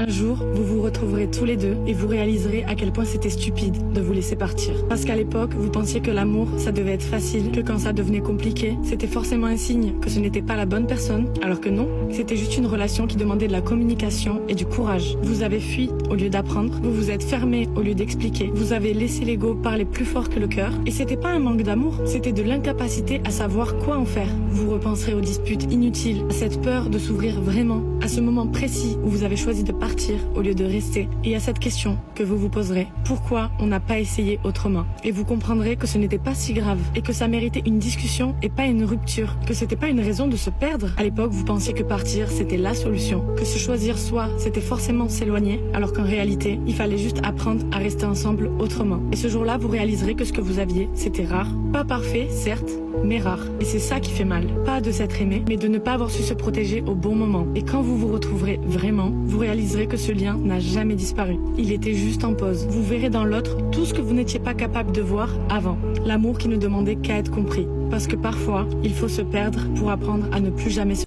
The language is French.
Un jour, vous vous retrouverez tous les deux et vous réaliserez à quel point c'était stupide de vous laisser partir. Parce qu'à l'époque, vous pensiez que l'amour, ça devait être facile, que quand ça devenait compliqué, c'était forcément un signe que ce n'était pas la bonne personne, alors que non, c'était juste une relation qui demandait de la communication et du courage. Vous avez fui au lieu d'apprendre, vous vous êtes fermé au lieu d'expliquer, vous avez laissé l'ego parler plus fort que le cœur, et c'était pas un manque d'amour, c'était de l'incapacité à savoir quoi en faire. Vous repenserez aux disputes inutiles, à cette peur de s'ouvrir vraiment, à ce moment précis où vous avez choisi de partir au lieu de rester, et à cette question que vous vous poserez: pourquoi on n'a pas essayé autrement? Et vous comprendrez que ce n'était pas si grave, et que ça méritait une discussion et pas une rupture, que c'était pas une raison de se perdre. À l'époque, vous pensiez que partir c'était la solution, que se choisir soi c'était forcément s'éloigner, alors qu'en réalité, il fallait juste apprendre à rester ensemble autrement. Et ce jour-là, vous réaliserez que ce que vous aviez, c'était rare, pas parfait, certes, mais rare. Et c'est ça qui fait mal. Pas de s'être aimé, mais de ne pas avoir su se protéger au bon moment. Et quand vous vous retrouverez vraiment, vous réaliserez que ce lien n'a jamais disparu. Il était juste en pause. Vous verrez dans l'autre tout ce que vous n'étiez pas capable de voir avant. L'amour qui ne demandait qu'à être compris. Parce que parfois, il faut se perdre pour apprendre à ne plus jamais se